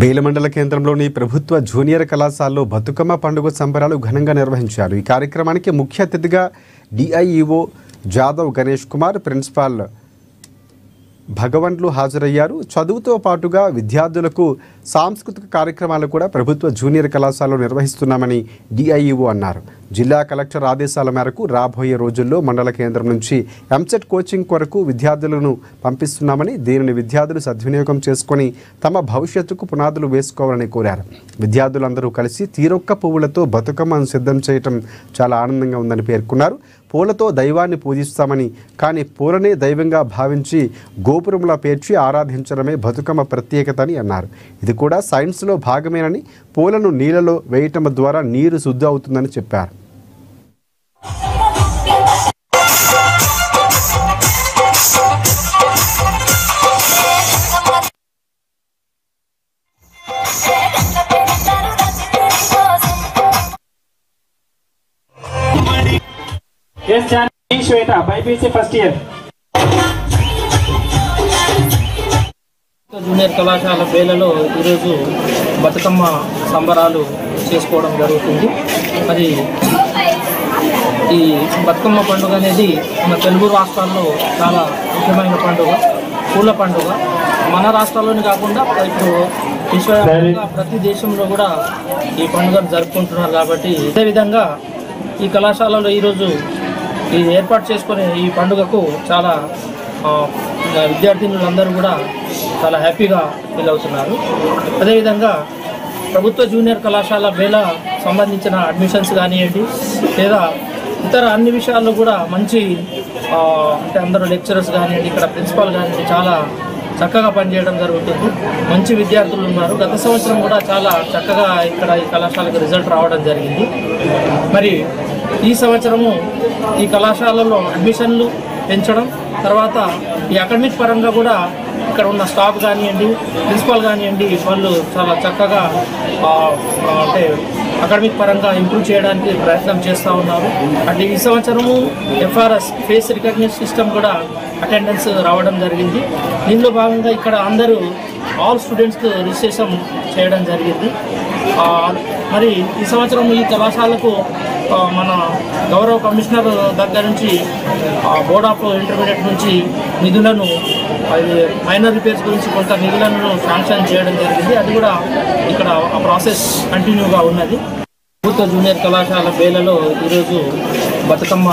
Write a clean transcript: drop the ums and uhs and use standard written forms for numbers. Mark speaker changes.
Speaker 1: బేల మండల కేంద్రంలోని ప్రభుత్వ జూనియర్ కళాశాలలో బతుకమ్మ పండుగ సంబరాలు ఘనంగా నిర్వహించారు। ఈ కార్యక్రమానికి ముఖ్య అతిథిగా డిఐఈఓ జాదవ్ గణేష్ కుమార్, ప్రిన్సిపాల్ భగవంతులు హాజరయ్యారు। చదువుతో పాటుగా విద్యార్థులకు సాంస్కృతిక కార్యక్రమాలు కూడా ప్రభుత్వ జూనియర్ కళాశాలలో నిర్వహిస్తున్నామని డిఐఈఓ అన్నారు। జిల్లా కలెక్టర్ ఆదేశాల మేరకు రాబోయే రోజుల్లో మండల కేంద్రం నుంచి ఎంసెట్ కోచింగ్ కొరకు విద్యార్థులను పంపిస్తున్నామని, దీనిని విద్యార్థులు సద్వినియోగం చేసుకొని తమ భవిష్యత్తుకు పునాదులు వేసుకోవాలని కోరారు। విద్యార్థులందరూ కలిసి తీరొక్క పువ్వులతో బతుకమ్మను సిద్ధం చేయటం చాలా ఆనందంగా ఉందని పేర్కొన్నారు। పూలతో దైవాన్ని పూజిస్తామని, కానీ పూలనే దైవంగా భావించి గోపురంలా పేర్చి ఆరాధించడమే బతుకమ్మ ప్రత్యేకత అని అన్నారు। ఇది కూడా సైన్స్లో భాగమేనని, పూలను నీళ్ళలో వేయటం ద్వారా నీరు శుద్ధి అవుతుందని చెప్పారు।
Speaker 2: Yes, Jani Shweta, BPC first year.
Speaker 3: Junior కళాశాల బేలలో ఈరోజు బతుకమ్మ సంబరాలు చేసుకోవడం జరుగుతుంది। అది ఈ బతుకమ్మ పండుగ అనేది మన తెలుగు రాష్ట్రాల్లో చాలా ముఖ్యమైన పండుగ, పూల పండుగ। మన రాష్ట్రాల్లోనే కాకుండా ఇప్పుడు విశ్వవ్యాప్తంగా ప్రతి దేశంలో కూడా ఈ పండుగను జరుపుకుంటున్నారు। కాబట్టి అదేవిధంగా ఈ కళాశాలలో ఈరోజు ఈ ఏర్పాటు చేసుకునే ఈ పండుగకు చాలా విద్యార్థినులందరూ కూడా చాలా హ్యాపీగా ఫీల్ అవుతున్నారు। అదేవిధంగా ప్రభుత్వ జూనియర్ కళాశాల బేల సంబంధించిన అడ్మిషన్స్ కానివ్వండి, లేదా ఇతర అన్ని విషయాల్లో కూడా మంచి అంటే అందరూ లెక్చరర్స్ కానివ్వండి, ఇక్కడ ప్రిన్సిపాల్ కానివ్వండి చాలా చక్కగా పనిచేయడం జరుగుతుంది। మంచి విద్యార్థులు ఉన్నారు। గత సంవత్సరం కూడా చాలా చక్కగా ఇక్కడ ఈ కళాశాలకు రిజల్ట్ రావడం జరిగింది। మరి ఈ సంవత్సరము ఈ కళాశాలలో అడ్మిషన్లు పెంచడం, తర్వాత ఈ అకాడమిక్ పరంగా కూడా ఇక్కడ ఉన్న స్టాఫ్ కానివ్వండి, ప్రిన్సిపాల్ కానివ్వండి, వాళ్ళు చాలా చక్కగా అంటే అకాడమిక్ పరంగా ఇంప్రూవ్ చేయడానికి ప్రయత్నం చేస్తూ ఉన్నారు। అంటే ఈ సంవత్సరము FRS ఫేస్ రికగ్నిషన్ సిస్టమ్ కూడా అటెండెన్స్ రావడం జరిగింది। దీనిలో భాగంగా ఇక్కడ అందరూ ఆల్ స్టూడెంట్స్కి రిజిస్ట్రేషన్ చేయడం జరిగింది। మరి ఈ సంవత్సరం ఈ కళాశాలకు మన గౌరవ కమిషనర్ దగ్గర నుంచి బోర్డ్ ఆఫ్ ఇంటర్మీడియట్ నుంచి నిధులను, మైనర్ రిపేర్స్ గురించి కొంత నిధులను శాంక్షన్ చేయడం జరిగింది। అది కూడా ఇక్కడ ఆ ప్రాసెస్ కంటిన్యూగా ఉన్నది। ప్రభుత్వ జూనియర్ కళాశాల బేలలో ఈరోజు బతుకమ్మ